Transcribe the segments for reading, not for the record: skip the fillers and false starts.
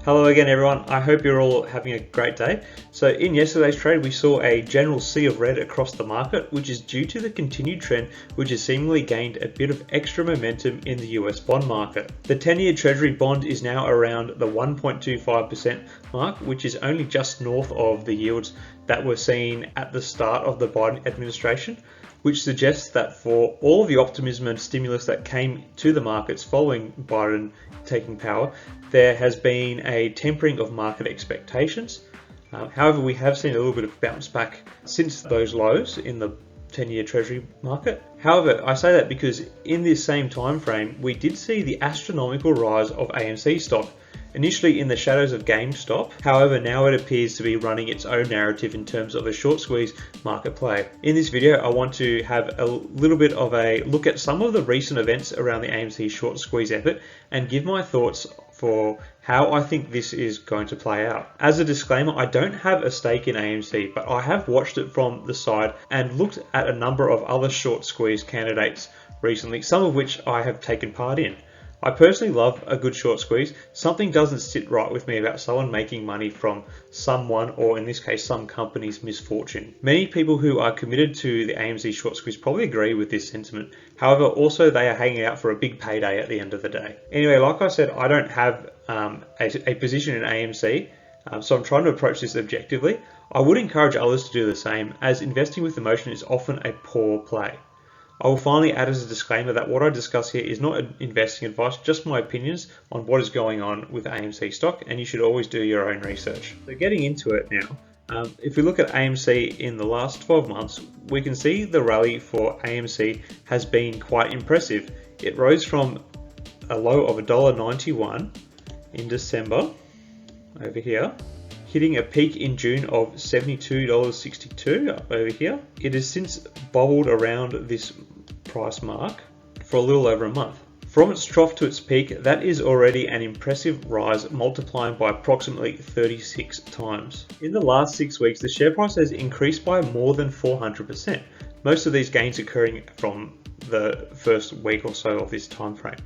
Hello again everyone, I hope you're all having a great day. So in yesterday's trade we saw a general sea of red across the market, which is due to the continued trend which has seemingly gained a bit of extra momentum in the US bond market. The 10-year Treasury bond is now around the 1.25% mark, which is only just north of the yields that were seen at the start of the Biden administration, which suggests that for all of the optimism and stimulus that came to the markets following Biden taking power, there has been a tempering of market expectations. However, we have seen a little bit of bounce back since those lows in the 10-year Treasury market. However, I say that because in this same time frame, we did see the astronomical rise of AMC stock, initially in the shadows of GameStop. However, now it appears to be running its own narrative in terms of a short squeeze market play. In this video, I want to have a little bit of a look at some of the recent events around the AMC short squeeze effort and give my thoughts for how I think this is going to play out. As a disclaimer, I don't have a stake in AMC, but I have watched it from the side and looked at a number of other short squeeze candidates recently, some of which I have taken part in. I personally love a good short squeeze. Something doesn't sit right with me about someone making money from someone, or in this case, some company's misfortune. Many people who are committed to the AMC short squeeze probably agree with this sentiment. However, also they are hanging out for a big payday at the end of the day. Anyway, like I said, I don't have a position in AMC, so I'm trying to approach this objectively. I would encourage others to do the same, as investing with emotion is often a poor play. I will finally add as a disclaimer that what I discuss here is not investing advice, just my opinions on what is going on with AMC stock, and you should always do your own research. So getting into it now, if we look at AMC in the last 12 months, we can see the rally for AMC has been quite impressive. It rose from a low of $1.91 in December, over here, hitting a peak in June of $72.62 over here. It has since bubbled around this price mark for a little over a month. From its trough to its peak, that is already an impressive rise, multiplying by approximately 36 times. In the last 6 weeks, the share price has increased by more than 400%. Most of these gains occurring from the first week or so of this time frame.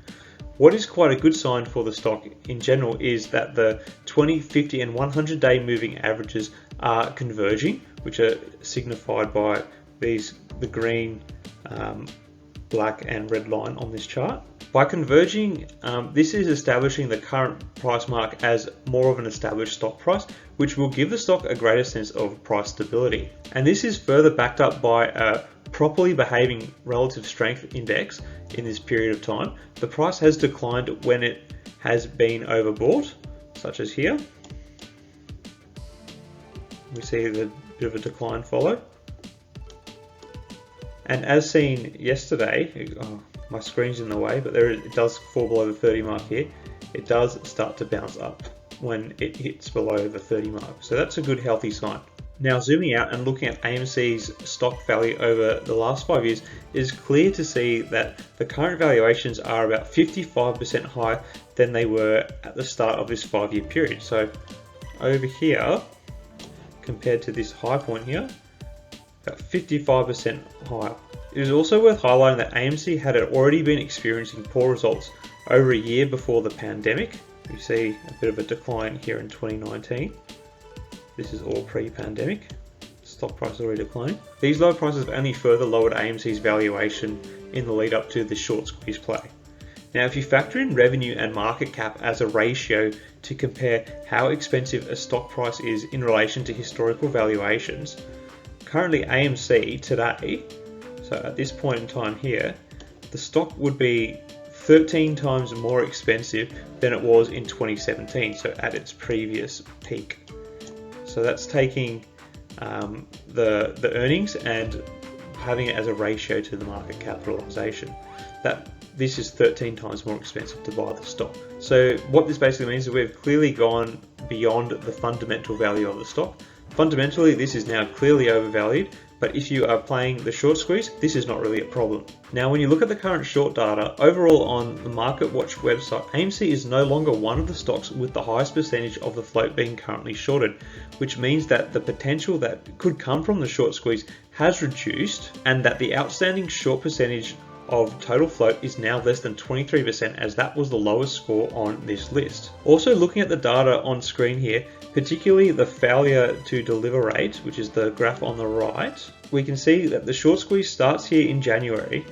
What is quite a good sign for the stock in general is that the 20, 50 and 100 day moving averages are converging, which are signified by the green, black and red line on this chart. By converging, this is establishing the current price mark as more of an established stock price, which will give the stock a greater sense of price stability. And this is further backed up by a properly behaving relative strength index in this period of time. The price has declined when it has been overbought, such as here. We see the bit of a decline follow. And as seen yesterday, my screen's in the way, but it does fall below the 30 mark here. It does start to bounce up when it hits below the 30 mark. So that's a good healthy sign. Now zooming out and looking at AMC's stock value over the last 5 years, it is clear to see that the current valuations are about 55% higher than they were at the start of this 5-year period. So over here, compared to this high point here, about 55% higher. It is also worth highlighting that AMC had already been experiencing poor results over a year before the pandemic. You see a bit of a decline here in 2019. This is all pre-pandemic. Stock price already declining. These low prices have only further lowered AMC's valuation in the lead up to the short squeeze play. Now, if you factor in revenue and market cap as a ratio to compare how expensive a stock price is in relation to historical valuations, currently AMC today, so at this point in time here, the stock would be 13 times more expensive than it was in 2017, so at its previous peak. So that's taking the earnings and having it as a ratio to the market capitalization. That this is 13 times more expensive to buy the stock. So what this basically means is we've clearly gone beyond the fundamental value of the stock. Fundamentally, this is now clearly overvalued, but if you are playing the short squeeze, this is not really a problem. Now, when you look at the current short data, overall on the MarketWatch website, AMC is no longer one of the stocks with the highest percentage of the float being currently shorted, which means that the potential that could come from the short squeeze has reduced, and that the outstanding short percentage of total float is now less than 23%, as that was the lowest score on this list. Also, looking at the data on screen here, particularly the failure to deliver rate, which is the graph on the right, we can see that the short squeeze starts here in January,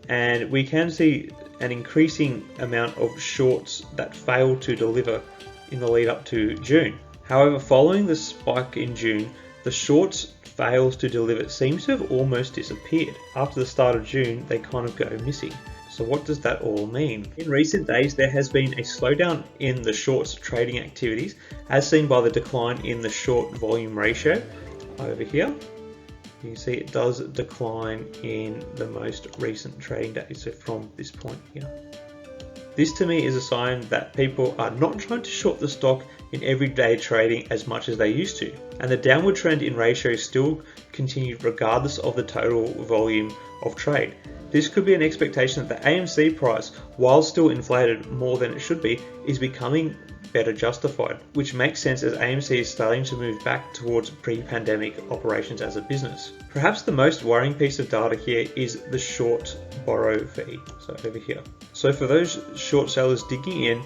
and we can see an increasing amount of shorts that fail to deliver in the lead up to June. However, following the spike in June, the shorts fails to deliver seems to have almost disappeared. After the start of June, they kind of go missing. So what does that all mean? In recent days, there has been a slowdown in the shorts trading activities, as seen by the decline in the short volume ratio over here. You can see it does decline in the most recent trading days, so from this point here. This to me is a sign that people are not trying to short the stock in everyday trading as much as they used to, and the downward trend in ratios still continued regardless of the total volume of trade. This could be an expectation that the AMC price, while still inflated more than it should be, is becoming better justified, which makes sense as AMC is starting to move back towards pre-pandemic operations as a business. Perhaps the most worrying piece of data here is the short borrow fee, so over here. So for those short sellers digging in,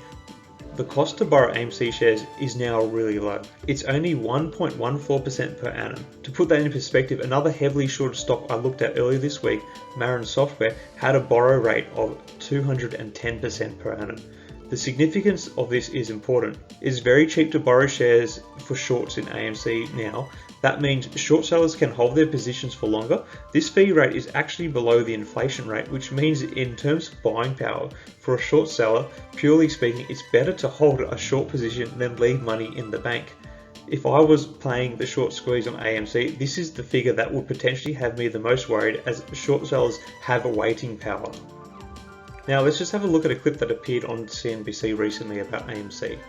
the cost to borrow AMC shares is now really low. It's only 1.14% per annum. To put that in perspective, another heavily shorted stock I looked at earlier this week, Marin Software, had a borrow rate of 210% per annum. The significance of this is important. It is very cheap to borrow shares for shorts in AMC now. That means short sellers can hold their positions for longer. This fee rate is actually below the inflation rate, which means in terms of buying power for a short seller, purely speaking, it's better to hold a short position than leave money in the bank. If I was playing the short squeeze on AMC, this is the figure that would potentially have me the most worried, as short sellers have a waiting power. Now let's just have a look at a clip that appeared on CNBC recently about AMC.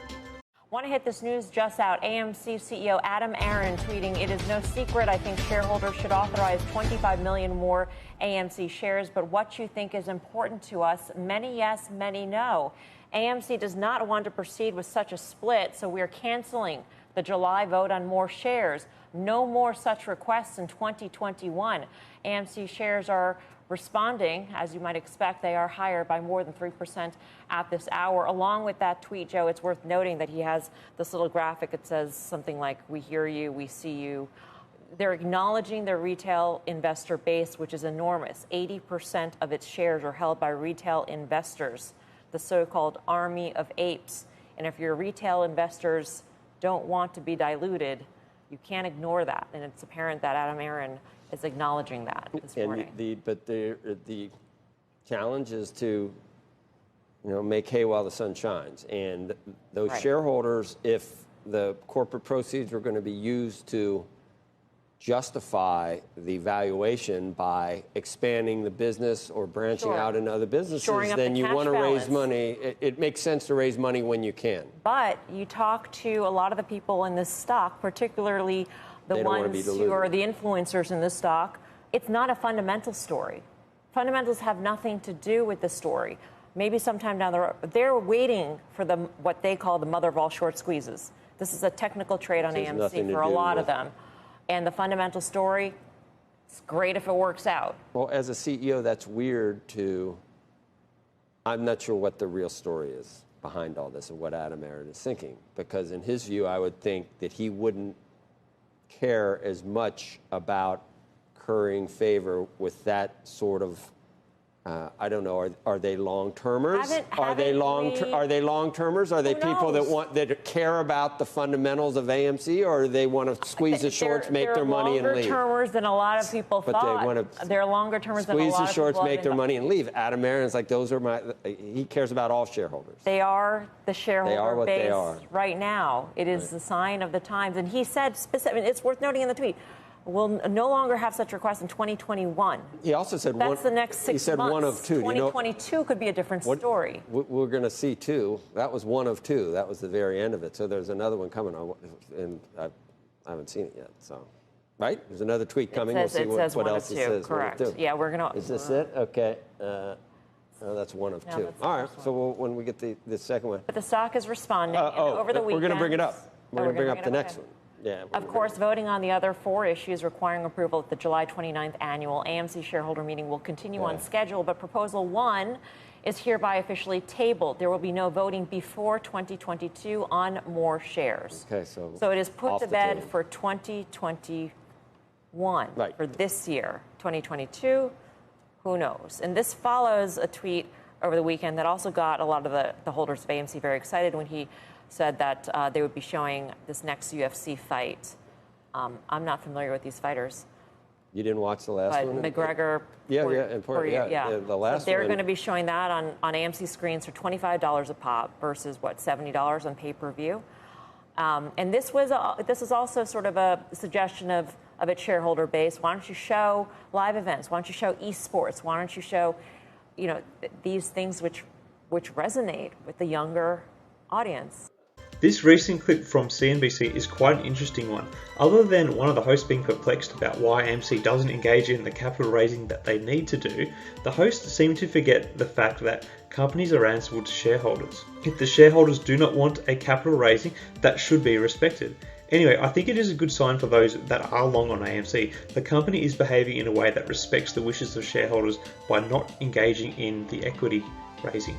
Want to hit this news just out. AMC CEO Adam Aron tweeting, "It is no secret I think shareholders should authorize 25 million more AMC shares, but what you think is important to us, many yes, many no. AMC does not want to proceed with such a split, so we are canceling the July vote on more shares. No more such requests in 2021. AMC shares are responding, as you might expect. They are higher by more than 3% at this hour." Along with that tweet, Joe, it's worth noting that he has this little graphic. It says something like, "We hear you, we see you." They're acknowledging their retail investor base, which is enormous. 80% of its shares are held by retail investors, the so-called army of apes. And if your retail investors don't want to be diluted, you can't ignore that. And it's apparent that Adam Aron is acknowledging that this morning. But the challenge is to, make hay while the sun shines. And those shareholders, if the corporate proceeds were going to be used to justify the valuation by expanding the business or branching out into other businesses, then you want to raise money. It makes sense to raise money when you can. But you talk to a lot of the people in this stock, particularly the ones who are the influencers in this stock, it's not a fundamental story. Fundamentals have nothing to do with the story. Maybe sometime down the road, they're waiting for what they call the mother of all short squeezes. This is a technical trade on AMC for a lot of them. And the fundamental story, it's great if it works out. Well, as a CEO, that's weird I'm not sure what the real story is behind all this and what Adam Aron is thinking. Because in his view, I would think that he wouldn't care as much about currying favor with that sort of I don't know. Are they long-termers? Are they long-termers? Are they people that care about the fundamentals of AMC, or they want to squeeze the shorts, make their money, and leave? They're longer-termers than a lot of people thought. They're longer-termers than a lot of people. Squeeze the shorts, make their money, and leave. Adam Aron's like, he cares about all shareholders. They are the shareholder base they are. Right now. It is the sign of the times. And he said, it's worth noting in the tweet, we'll no longer have such requests in 2021. He also said that's the next 6 months. He said one of two. 2022 could be a different story. We're going to see two. That was one of two. That was the very end of it. So there's another one coming, and I haven't seen it yet. So, right? There's another tweet coming. We'll see what else it says. Correct. Yeah, we're going to. Is this it? Okay. That's one of two. All right. So when we get the second one. But the stock is responding over the weekend. We're going to bring it up. We're going to bring up the next one. Yeah. Of course, voting on the other 4 issues requiring approval at the July 29th annual AMC shareholder meeting will continue on schedule, but Proposal 1 is hereby officially tabled. There will be no voting before 2022 on more shares. Okay, so it is put to bed table. for 2021. Right. For this year. 2022, who knows? And this follows a tweet over the weekend that also got a lot of the holders of AMC very excited when he said that they would be showing this next UFC fight. I'm not familiar with these fighters. You didn't watch the last one? McGregor. The last so they're one. going to be showing that on AMC screens for $25 a pop versus $70 on pay-per-view. And this is also sort of a suggestion of its shareholder base. Why don't you show live events? Why don't you show esports? Why don't you show, these things which resonate with the younger audience? This recent clip from CNBC is quite an interesting one. Other than one of the hosts being perplexed about why AMC doesn't engage in the capital raising that they need to do, the hosts seem to forget the fact that companies are answerable to shareholders. If the shareholders do not want a capital raising, that should be respected. Anyway, I think it is a good sign for those that are long on AMC. The company is behaving in a way that respects the wishes of shareholders by not engaging in the equity raising.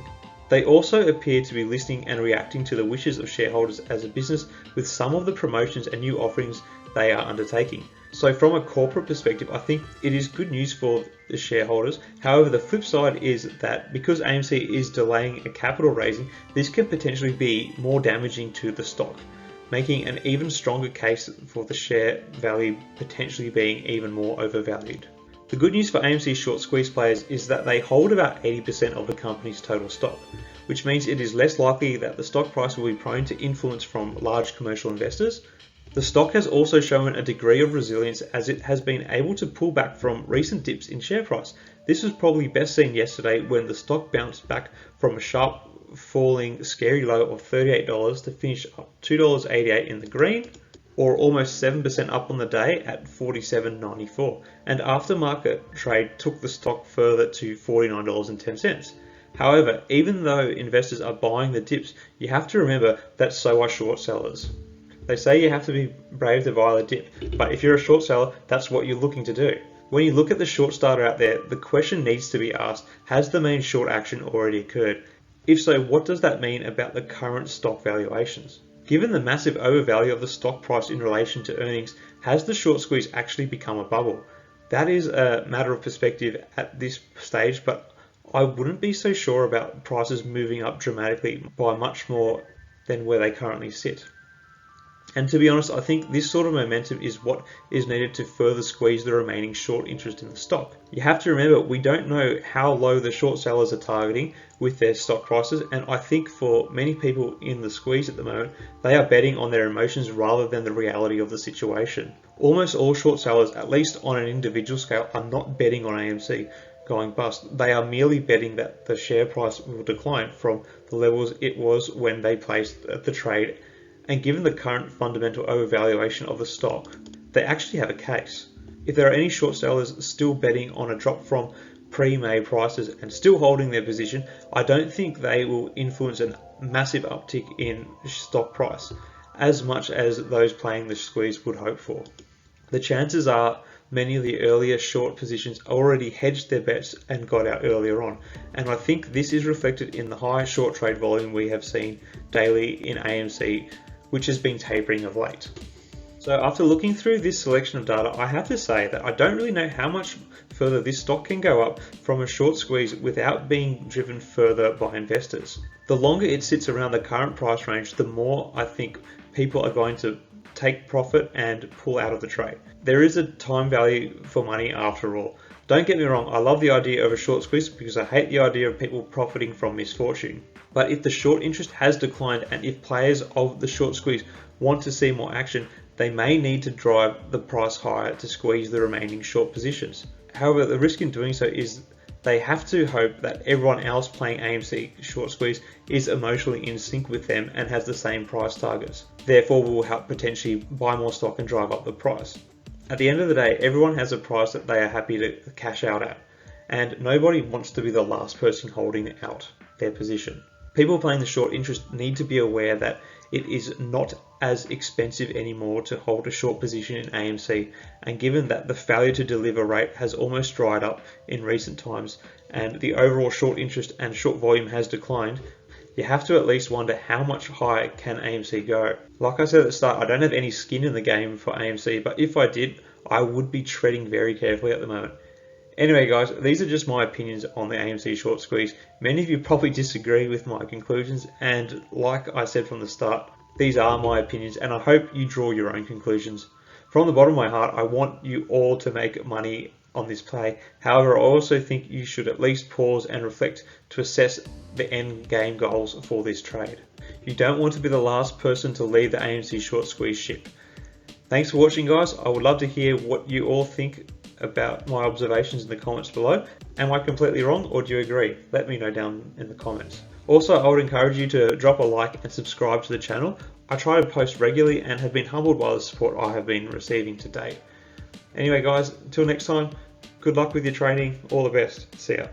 They also appear to be listening and reacting to the wishes of shareholders as a business with some of the promotions and new offerings they are undertaking. So from a corporate perspective, I think it is good news for the shareholders. However, the flip side is that because AMC is delaying a capital raising, this can potentially be more damaging to the stock, making an even stronger case for the share value potentially being even more overvalued. The good news for AMC short squeeze players is that they hold about 80% of the company's total stock, which means it is less likely that the stock price will be prone to influence from large commercial investors. The stock has also shown a degree of resilience as it has been able to pull back from recent dips in share price. This was probably best seen yesterday when the stock bounced back from a sharp falling scary low of $38 to finish up $2.88 in the green, or almost 7% up on the day at $47.94, and aftermarket trade took the stock further to $49.10. However, even though investors are buying the dips, you have to remember that so are short sellers. They say you have to be brave to buy the dip, but if you're a short seller, that's what you're looking to do. When you look at the short starter out there, the question needs to be asked, has the main short action already occurred? If so, what does that mean about the current stock valuations? Given the massive overvalue of the stock price in relation to earnings, has the short squeeze actually become a bubble? That is a matter of perspective at this stage, but I wouldn't be so sure about prices moving up dramatically by much more than where they currently sit. And to be honest, I think this sort of momentum is what is needed to further squeeze the remaining short interest in the stock. You have to remember, we don't know how low the short sellers are targeting with their stock prices, and I think for many people in the squeeze at the moment, they are betting on their emotions rather than the reality of the situation. Almost all short sellers, at least on an individual scale, are not betting on AMC going bust. They are merely betting that the share price will decline from the levels it was when they placed the trade. And given the current fundamental overvaluation of the stock, they actually have a case. If there are any short sellers still betting on a drop from pre-May prices and still holding their position, I don't think they will influence a massive uptick in stock price as much as those playing the squeeze would hope for. The chances are many of the earlier short positions already hedged their bets and got out earlier on, and I think this is reflected in the high short trade volume we have seen daily in AMC, which has been tapering of late. So after looking through this selection of data, I have to say that I don't really know how much further this stock can go up from a short squeeze without being driven further by investors. The longer it sits around the current price range, the more I think people are going to take profit and pull out of the trade. There is a time value for money after all. Don't get me wrong, I love the idea of a short squeeze because I hate the idea of people profiting from misfortune. But if the short interest has declined and if players of the short squeeze want to see more action, they may need to drive the price higher to squeeze the remaining short positions. However, the risk in doing so is they have to hope that everyone else playing AMC short squeeze is emotionally in sync with them and has the same price targets. Therefore, will help potentially buy more stock and drive up the price. At the end of the day, everyone has a price that they are happy to cash out at, and nobody wants to be the last person holding out their position. People playing the short interest need to be aware that it is not as expensive anymore to hold a short position in AMC, and given that the failure to deliver rate has almost dried up in recent times and the overall short interest and short volume has declined, you have to at least wonder how much higher can AMC go. Like I said at the start, I don't have any skin in the game for AMC, but if I did, I would be treading very carefully at the moment. Anyway guys, these are just my opinions on the AMC short squeeze. Many of you probably disagree with my conclusions, and like I said from the start, these are my opinions and I hope you draw your own conclusions. From the bottom of my heart, I want you all to make money on this play. However, I also think you should at least pause and reflect to assess the end game goals for this trade. You don't want to be the last person to leave the AMC short squeeze ship. Thanks for watching guys. I would love to hear what you all think about my observations in the comments below. Am I completely wrong or do you agree? Let me know down in the comments. Also, I would encourage you to drop a like and subscribe to the channel. I try to post regularly and have been humbled by the support I have been receiving to date. Anyway guys, until next time, good luck with your trading, all the best, see ya.